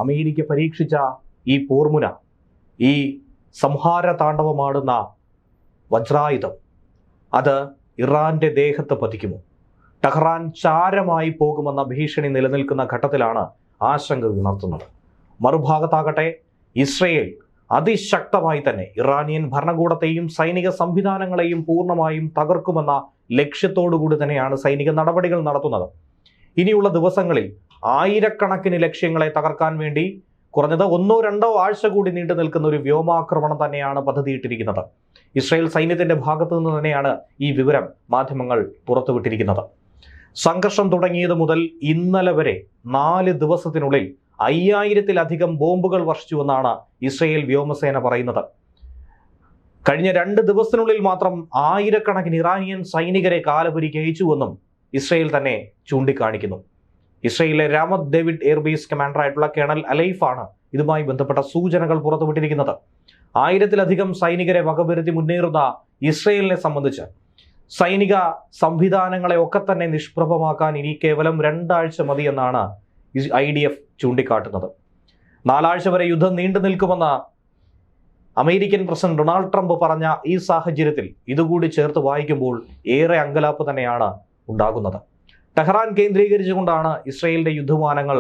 America പരീക്ഷിച്ച ഈ പോർമുന, ഈ സംഹാര താണ്ഡവമാടുന്ന വജ്രായുധം, അത് ഇറാന്റെ ദേഹത്ത് പതിക്കുമോ? ടെഹ്റാൻ ചാരമായി പോകുമെന്ന ഭീഷണി നിലനിൽക്കുന്ന ഘട്ടത്തിലാണ് ആശങ്ക ഉണർത്തുന്നത്. മറുഭാഗത്താകട്ടെ ഇസ്രയേൽ അതിശക്തമായി തന്നെ ഇറാനിയൻ ഭരണകൂടത്തെയും സൈനിക സംവിധാനങ്ങളെയും പൂർണ്ണമായും തകർക്കുമെന്ന ലക്ഷ്യത്തോടുകൂടി തന്നെയാണ് സൈനിക നടപടികൾ നടത്തുന്നത്. ഇനിയുള്ള ദിവസങ്ങളിൽ ആയിരക്കണക്കിന് ലക്ഷ്യങ്ങളെ തകർക്കാൻ വേണ്ടി കുറഞ്ഞത് 1-2 ആഴ്ച കൂടി നീണ്ടു നിൽക്കുന്ന ഒരു വ്യോമാക്രമണം തന്നെയാണ് പദ്ധതിയിട്ടിരിക്കുന്നത്. ഇസ്രായേൽ സൈന്യത്തിന്റെ ഭാഗത്തു നിന്ന് തന്നെയാണ് ഈ വിവരം മാധ്യമങ്ങൾ പുറത്തുവിട്ടിരിക്കുന്നത്. സംഘർഷം തുടങ്ങിയത് മുതൽ ഇന്നലെ വരെ 4 ദിവസത്തിനുള്ളിൽ 5000-ലധികം ബോംബുകൾ വർഷിച്ചുവെന്നാണ് ഇസ്രായേൽ വ്യോമസേന പറയുന്നത്. കഴിഞ്ഞ 2 ദിവസത്തിനുള്ളിൽ മാത്രം ആയിരക്കണക്കിന് ഇറാനിയൻ സൈനികരെ കാലപുരിക്ക് അയച്ചുവെന്നും ഇസ്രായേൽ തന്നെ ചൂണ്ടിക്കാണിക്കുന്നു. ഇസ്രായേലിലെ രാമത് ഡേവിഡ് എയർബേസ് കമാൻഡറായിട്ടുള്ള കേണൽ അലൈഫാണ് ഇതുമായി ബന്ധപ്പെട്ട സൂചനകൾ പുറത്തുവിട്ടിരിക്കുന്നത്. 1000-ലധികം സൈനികരെ വകവരുത്തി മുന്നേറുന്ന ഇസ്രായേലിനെ സംബന്ധിച്ച് സൈനിക സംവിധാനങ്ങളെ ഒക്കെ തന്നെ നിഷ്പ്രഭമാക്കാൻ ഇനി കേവലം 2 ആഴ്ച മതിയെന്നാണ് IDF ചൂണ്ടിക്കാട്ടുന്നത്. 4 ആഴ്ച വരെ യുദ്ധം നീണ്ടു നിൽക്കുമെന്ന് അമേരിക്കൻ പ്രസിഡന്റ് ഡൊണാൾഡ് ട്രംപ് പറഞ്ഞ ഈ സാഹചര്യത്തിൽ ഇതുകൂടി ചേർത്ത് വായിക്കുമ്പോൾ ഏറെ അങ്കലാപ്പ് തന്നെയാണ് ഉണ്ടാകുന്നത്. ടെഹ്റാൻ കേന്ദ്രീകരിച്ചുകൊണ്ടാണ് ഇസ്രായേലിന്റെ യുദ്ധവിമാനങ്ങൾ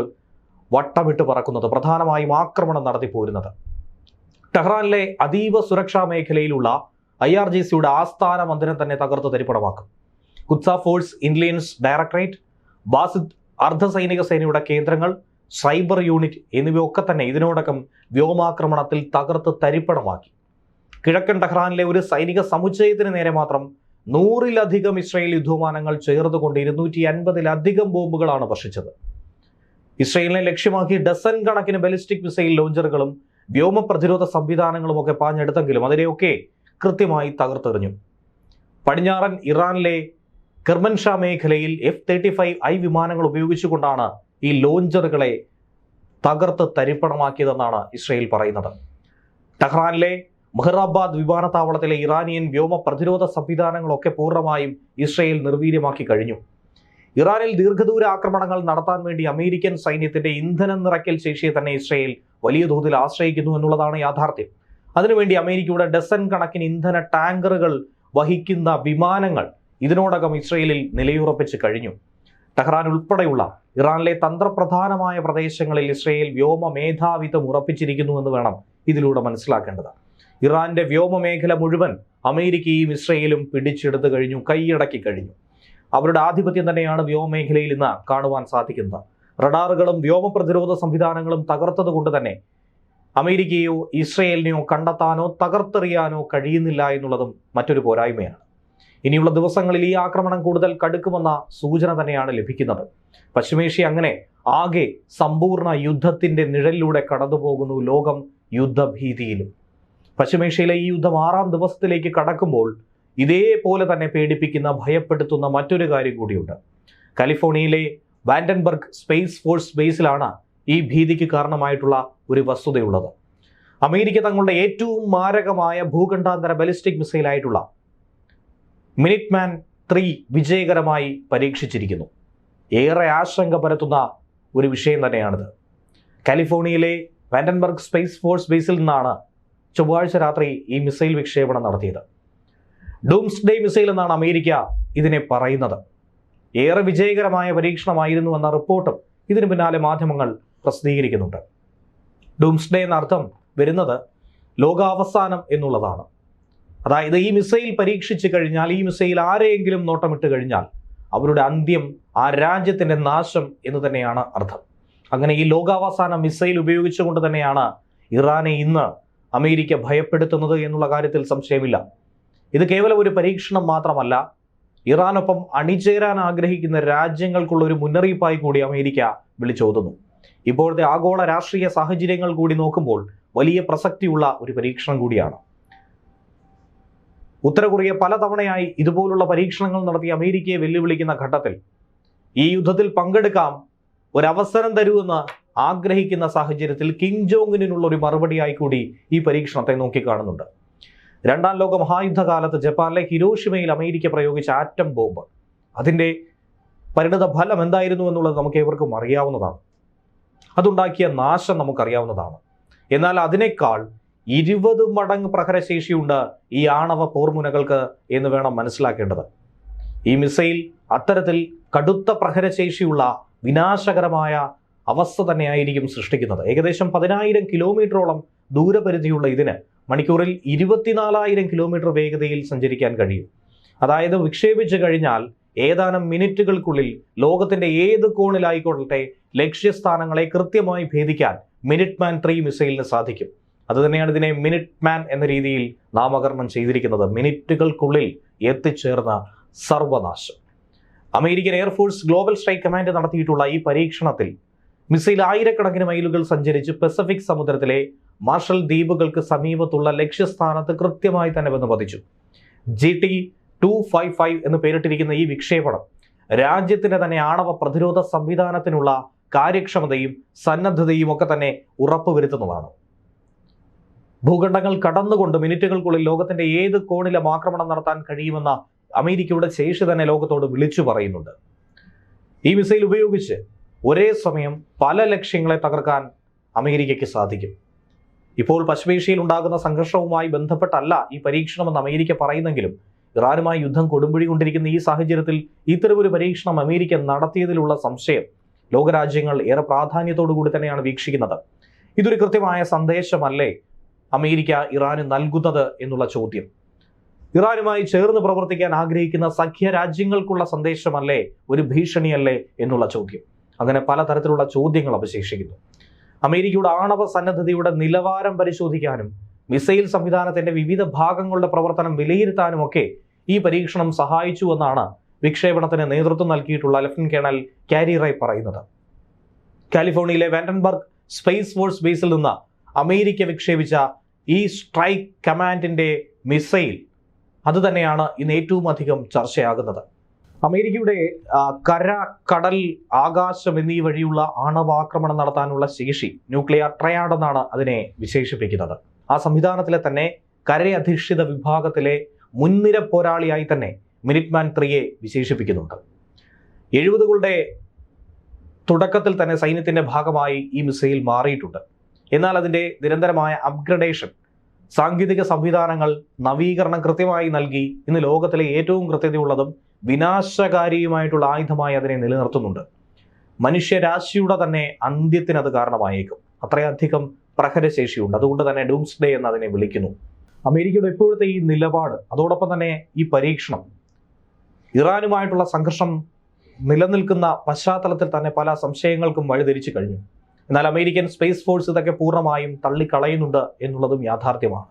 വട്ടമിട്ട് പറക്കുന്നത്, പ്രധാനമായും ആക്രമണം നടത്തിപ്പോരുന്നത്. ടെഹ്റാനിലെ അതീവ സുരക്ഷാ മേഖലയിലുള്ള IRGCയുടെ ആസ്ഥാന മന്ദിരം തന്നെ തകർത്ത് തരിപ്പണമാക്കും. ഖുദ്സ ഫോഴ്സ് ഇന്റലിജൻസ് ഡയറക്ടറേറ്റ്, ബാസിദ് അർദ്ധസൈനിക സേനയുടെ കേന്ദ്രങ്ങൾ, സൈബർ യൂണിറ്റ് എന്നിവയൊക്കെ തന്നെ ഇതിനോടകം വ്യോമാക്രമണത്തിൽ തകർത്ത് തരിപ്പണമാക്കി. കിഴക്കൻ ടെഹ്റാനിലെ ഒരു സൈനിക സമുച്ചയത്തിന് നേരെ മാത്രം 100-ലധികം ഇസ്രായേൽ യുദ്ധവിമാനങ്ങൾ ചേർന്നുകൊണ്ട് 250-ലധികം ബോംബുകളാണ് വർഷിച്ചത്. ഇസ്രായേലിനെ ലക്ഷ്യമാക്കി ഡസൻ കണക്കിന് ബലിസ്റ്റിക് മിസൈൽ ലോഞ്ചറുകളും വ്യോമ പ്രതിരോധ സംവിധാനങ്ങളും ഒക്കെ പാഞ്ഞെടുത്തെങ്കിലും അതിനെയൊക്കെ കൃത്യമായി തകർത്തെറിഞ്ഞു. പടിഞ്ഞാറൻ ഇറാനിലെ കെർമൻഷാ മേഖലയിൽ F-35I വിമാനങ്ങൾ ഉപയോഗിച്ചുകൊണ്ടാണ് ഈ ലോഞ്ചറുകളെ തകർത്ത് തരിപ്പണമാക്കിയതെന്നാണ് ഇസ്രായേൽ പറയുന്നത്. ടെഹ്റാനിലെ മെഹ്റാബാദ് വിമാനത്താവളത്തിലെ ഇറാനിയൻ വ്യോമ പ്രതിരോധ സംവിധാനങ്ങളൊക്കെ പൂർണ്ണമായും ഇസ്രായേൽ നിർവീര്യമാക്കി കഴിഞ്ഞു. ഇറാനിൽ ദീർഘദൂര ആക്രമണങ്ങൾ നടത്താൻ വേണ്ടി അമേരിക്കൻ സൈന്യത്തിന്റെ ഇന്ധനം നിറയ്ക്കൽ ശേഷിയെ തന്നെ ഇസ്രായേൽ വലിയ തോതിൽ ആശ്രയിക്കുന്നു എന്നുള്ളതാണ് യാഥാർത്ഥ്യം. അതിനുവേണ്ടി അമേരിക്കയുടെ ഡസൻ കണക്കിന് ഇന്ധന ടാങ്കറുകൾ വഹിക്കുന്ന വിമാനങ്ങൾ ഇതിനോടകം ഇസ്രായേലിൽ നിലയുറപ്പിച്ച് കഴിഞ്ഞു. ടെഹ്റാൻ ഉൾപ്പെടെയുള്ള ഇറാനിലെ തന്ത്രപ്രധാനമായ പ്രദേശങ്ങളിൽ ഇസ്രായേൽ വ്യോമ മേധാവിത്വം ഉറപ്പിച്ചിരിക്കുന്നു എന്ന് വേണം ഇതിലൂടെ മനസ്സിലാക്കേണ്ടത്. ഇറാന്റെ വ്യോമ മേഖല മുഴുവൻ അമേരിക്കയും ഇസ്രായേലും പിടിച്ചെടുത്തു കഴിഞ്ഞു, കൈയടക്കി കഴിഞ്ഞു. അവരുടെ ആധിപത്യം തന്നെയാണ് വ്യോമമേഖലയിൽ ഇന്ന് കാണുവാൻ സാധിക്കുന്നത്. റഡാറുകളും വ്യോമ പ്രതിരോധ സംവിധാനങ്ങളും തകർത്തത് കൊണ്ട് തന്നെ അമേരിക്കയോ ഇസ്രായേലിനെയോ കണ്ടെത്താനോ തകർത്തെറിയാനോ കഴിയുന്നില്ല എന്നുള്ളതും മറ്റൊരു പോരായ്മയാണ്. ഇനിയുള്ള ദിവസങ്ങളിൽ ഈ ആക്രമണം കൂടുതൽ കടുക്കുമെന്ന സൂചന തന്നെയാണ് ലഭിക്കുന്നത്. പശ്ചിമേഷ്യ അങ്ങനെ ആകെ സമ്പൂർണ്ണ യുദ്ധത്തിന്റെ നിഴലിലൂടെ കടന്നുപോകുന്നു. ലോകം യുദ്ധഭീതിയിലും. പശ്ചിമേഷ്യയിലെ ഈ യുദ്ധം 6ാം ദിവസത്തിലേക്ക് കടക്കുമ്പോൾ ഇതേപോലെ തന്നെ പേടിപ്പിക്കുന്ന, ഭയപ്പെടുത്തുന്ന മറ്റൊരു കാര്യം കൂടിയുണ്ട്. കാലിഫോർണിയയിലെ വാൻഡൻബർഗ് സ്പേസ് ഫോഴ്സ് ബേസിലാണ് ഈ ഭീതിക്ക് കാരണമായിട്ടുള്ള ഒരു വസ്തുതയുള്ളത്. അമേരിക്ക തങ്ങളുടെ ഏറ്റവും മാരകമായ ഭൂഖണ്ഡാന്തര ബലിസ്റ്റിക് മിസൈലായിട്ടുള്ള മിനിറ്റ്മാൻ 3 വിജയകരമായി പരീക്ഷിച്ചിരിക്കുന്നു. ഏറെ ആശങ്ക പരത്തുന്ന ഒരു വിഷയം തന്നെയാണിത്. കാലിഫോർണിയയിലെ വാൻഡൻബർഗ് സ്പേസ് ഫോഴ്സ് ബേസിൽ നിന്നാണ് ചൊവ്വാഴ്ച രാത്രി ഈ മിസൈൽ വിക്ഷേപണം നടത്തിയത്. ഡൂംസ്ഡേ മിസൈൽ എന്നാണ് അമേരിക്ക ഇതിനെ പറയുന്നത്. ഏറെ വിജയകരമായ പരീക്ഷണമായിരുന്നു എന്ന റിപ്പോർട്ടും ഇതിനു പിന്നാലെ മാധ്യമങ്ങൾ പ്രസിദ്ധീകരിക്കുന്നുണ്ട്. ഡൂംസ്ഡേ എന്ന അർത്ഥം വരുന്നത് ലോകാവസാനം എന്നുള്ളതാണ്. അതായത് ഈ മിസൈൽ പരീക്ഷിച്ചു കഴിഞ്ഞാൽ, ഈ മിസൈൽ ആരെയെങ്കിലും നോട്ടമിട്ട് കഴിഞ്ഞാൽ അവരുടെ അന്ത്യം, ആ രാജ്യത്തിന്റെ നാശം എന്ന് തന്നെയാണ് അർത്ഥം. അങ്ങനെ ഈ ലോകാവസാന മിസൈൽ ഉപയോഗിച്ചുകൊണ്ട് തന്നെയാണ് ഇറാനെ ഇന്ന് അമേരിക്ക ഭയപ്പെടുത്തുന്നത് എന്നുള്ള കാര്യത്തിൽ സംശയമില്ല. ഇത് കേവലം ഒരു പരീക്ഷണം മാത്രമല്ല, ഇറാനൊപ്പം അണിചേരാൻ ആഗ്രഹിക്കുന്ന രാജ്യങ്ങൾക്കുള്ള ഒരു മുന്നറിയിപ്പായി കൂടി അമേരിക്ക വിളിച്ചോതുന്നു. ഇപ്പോഴത്തെ ആഗോള രാഷ്ട്രീയ സാഹചര്യങ്ങൾ കൂടി നോക്കുമ്പോൾ വലിയ പ്രസക്തിയുള്ള ഒരു പരീക്ഷണം കൂടിയാണ്. ഉത്തര കൊറിയ പലതവണയായി ഇതുപോലുള്ള പരീക്ഷണങ്ങൾ നടത്തി അമേരിക്കയെ വെല്ലുവിളിക്കുന്ന ഘട്ടത്തിൽ ഈ യുദ്ധത്തിൽ പങ്കെടുക്കാം, ഒരവസരം തരുമെന്ന് ആഗ്രഹിക്കുന്ന സാഹചര്യത്തിൽ കിം ജോങ് ഉന്നിനുള്ള ഒരു മറുപടിയായി കൂടി ഈ പരീക്ഷണത്തെ നോക്കിക്കാണുന്നുണ്ട്. 2ാം ലോക മഹായുദ്ധകാലത്ത് ജപ്പാനിലെ ഹിരോഷിമയിൽ അമേരിക്ക പ്രയോഗിച്ച ആറ്റം ബോംബ്, അതിൻ്റെ പരിണത ഫലം എന്തായിരുന്നു എന്നുള്ളത് നമുക്ക് ഏവർക്കും അറിയാവുന്നതാണ്. അതുണ്ടാക്കിയ നാശം നമുക്കറിയാവുന്നതാണ്. എന്നാൽ അതിനേക്കാൾ 20 മടങ്ങ് പ്രഹരശേഷിയുണ്ട് ഈ ആണവ പോർമുനകൾക്ക് എന്ന് വേണം മനസ്സിലാക്കേണ്ടത്. ഈ മിസൈൽ അത്തരത്തിൽ കടുത്ത പ്രഹരശേഷിയുള്ള വിനാശകരമായ അവസ്ഥ തന്നെയായിരിക്കും സൃഷ്ടിക്കുന്നത്. ഏകദേശം 10,000 കിലോമീറ്ററോളം ദൂരപരിധിയുള്ള ഇതിന് മണിക്കൂറിൽ 24,000 കിലോമീറ്റർ വേഗതയിൽ സഞ്ചരിക്കാൻ കഴിയും. അതായത് വിക്ഷേപിച്ചു കഴിഞ്ഞാൽ ഏതാനും മിനിറ്റുകൾക്കുള്ളിൽ ലോകത്തിന്റെ ഏത് കോണിലായിക്കൊള്ളട്ടെ ലക്ഷ്യസ്ഥാനങ്ങളെ കൃത്യമായി ഭേദിക്കാൻ മിനിറ്റ് മാൻ 3 മിസൈലിന് സാധിക്കും. അതുതന്നെയാണ് ഇതിനെ മിനിറ്റ് മാൻ എന്ന രീതിയിൽ നാമകരണം ചെയ്തിരിക്കുന്നത്. മിനിറ്റുകൾക്കുള്ളിൽ എത്തിച്ചേർന്ന സർവനാശം. American air force global strike command നടത്തിയിട്ടുള്ള ഈ പരീക്ഷണത്തിൽ മിസൈൽ ആയിരക്കണക്കിന് മൈലുകൾ സഞ്ചരിച്ച് പസഫിക് സമുദ്രത്തിലെ മാർഷൽ ദ്വീപുകൾക്ക് സമീപത്തുള്ള ലക്ഷ്യസ്ഥാനത്ത് കൃത്യമായി തന്നെ വന്ന് പതിച്ചു. GT-255 എന്ന് പേരിട്ടിരിക്കുന്ന ഈ വിക്ഷേപണം രാജ്യത്തിന്റെ തന്നെ ആണവ പ്രതിരോധ സംവിധാനത്തിനുള്ള കാര്യക്ഷമതയും സന്നദ്ധതയും ഒക്കെ തന്നെ ഉറപ്പുവരുത്തുന്നതാണ്. ഭൂഖണ്ഡങ്ങൾ കടന്നുകൊണ്ട് മിനിറ്റുകൾക്കുള്ളിൽ ലോകത്തിന്റെ ഏത് കോണിലും ആക്രമണം നടത്താൻ കഴിയുമെന്ന അമേരിക്കയുടെ ശേഷി തന്നെ ലോകത്തോട് വിളിച്ചു പറയുന്നുണ്ട്. ഈ മിസൈൽ ഉപയോഗിച്ച് ഒരേ സമയം പല ലക്ഷ്യങ്ങളെ തകർക്കാൻ അമേരിക്കയ്ക്ക് സാധിക്കും. ഇപ്പോൾ പശ്ചിമേഷ്യയിൽ ഉണ്ടാകുന്ന സംഘർഷവുമായി ബന്ധപ്പെട്ടല്ല ഈ പരീക്ഷണമെന്ന് അമേരിക്ക പറയുന്നെങ്കിലും ഇറാനുമായി യുദ്ധം കൊടുമ്പിടി കൊണ്ടിരിക്കുന്ന ഈ സാഹചര്യത്തിൽ ഇത്തരമൊരു പരീക്ഷണം അമേരിക്ക നടത്തിയതിലുള്ള സംശയം ലോകരാജ്യങ്ങൾ ഏറെ പ്രാധാന്യത്തോടു കൂടി തന്നെയാണ് വീക്ഷിക്കുന്നത്. ഇതൊരു കൃത്യമായ സന്ദേശമല്ലേ അമേരിക്ക ഇറാന് നൽകുന്നത് എന്നുള്ള ചോദ്യം, ഇറാനുമായി ചേർന്ന് പ്രവർത്തിക്കാൻ ആഗ്രഹിക്കുന്ന സഖ്യ രാജ്യങ്ങൾക്കുള്ള സന്ദേശമല്ലേ, ഒരു ഭീഷണിയല്ലേ എന്നുള്ള ചോദ്യം. അങ്ങനെ പലതരത്തിലുള്ള ചോദ്യങ്ങൾ അവശേഷിക്കുന്നു. അമേരിക്കയുടെ ആണവ സന്നദ്ധതയുടെ നിലവാരം പരിശോധിക്കാനും മിസൈൽ സംവിധാനത്തിന്റെ വിവിധ ഭാഗങ്ങളുടെ പ്രവർത്തനം വിലയിരുത്താനും ഒക്കെ ഈ പരീക്ഷണം സഹായിച്ചുവെന്നാണ് വിക്ഷേപണത്തിന് നേതൃത്വം നൽകിയിട്ടുള്ള ലഫ്റ്റനന്റ് കേണൽ കാരി റൈ പറയുന്നത്. കാലിഫോർണിയയിലെ വാൻഡൻബർഗ് സ്പേസ് ഫോഴ്സ് ബേസിൽ നിന്ന് അമേരിക്ക വിക്ഷേപിച്ച ഈ സ്ട്രൈക്ക് കമാൻഡിന്റെ മിസൈൽ അത് തന്നെയാണ് ഇന്ന് ഏറ്റവും അധികം ചർച്ചയാകുന്നത്. അമേരിക്കയുടെ കര, കടൽ, ആകാശം എന്നീ വഴിയുള്ള ആണവാക്രമണം നടത്താനുള്ള ശേഷി ന്യൂക്ലിയർ ട്രയാഡ് എന്നാണ് അതിനെ വിശേഷിപ്പിക്കുന്നത്. ആ സംവിധാനത്തിലെ തന്നെ കരയധിഷ്ഠിത വിഭാഗത്തിലെ മുൻനിര പോരാളിയായി തന്നെ മിനിറ്റ് മാൻ 3യെ വിശേഷിപ്പിക്കുന്നുണ്ട്. 70കളുടെ തുടക്കത്തിൽ തന്നെ സൈന്യത്തിന്റെ ഭാഗമായി ഈ മിസൈൽ മാറിയിട്ടുണ്ട്. എന്നാൽ അതിന്റെ നിരന്തരമായ അപ്ഗ്രഡേഷൻ, സാങ്കേതിക സംവിധാനങ്ങൾ, നവീകരണം കൃത്യമായി നൽകി ഇന്ന് ലോകത്തിലെ ഏറ്റവും കൃത്യതയുള്ളതും വിനാശകാരിയുമായിട്ടുള്ള ആയുധമായി അതിനെ നിലനിർത്തുന്നുണ്ട്. മനുഷ്യരാശിയുടെ തന്നെ അന്ത്യത്തിന് അത് കാരണമായേക്കും. അത്രയധികം പ്രഹരശേഷിയുണ്ട്. അതുകൊണ്ട് തന്നെ ഡൂംസ്ഡേ എന്ന് അതിനെ വിളിക്കുന്നു. അമേരിക്കയുടെ ഇപ്പോഴത്തെ ഈ നിലപാട്, അതോടൊപ്പം തന്നെ ഈ പരീക്ഷണം, ഇറാനുമായിട്ടുള്ള സംഘർഷം നിലനിൽക്കുന്ന പശ്ചാത്തലത്തിൽ തന്നെ പല സംശയങ്ങൾക്കും വഴിതിരിച്ചു കഴിഞ്ഞു. എന്നാൽ അമേരിക്കൻ സ്പേസ് ഫോഴ്സ് ഇതൊക്കെ പൂർണ്ണമായും തള്ളിക്കളയുന്നുണ്ട് എന്നുള്ളതും യാഥാർത്ഥ്യമാണ്.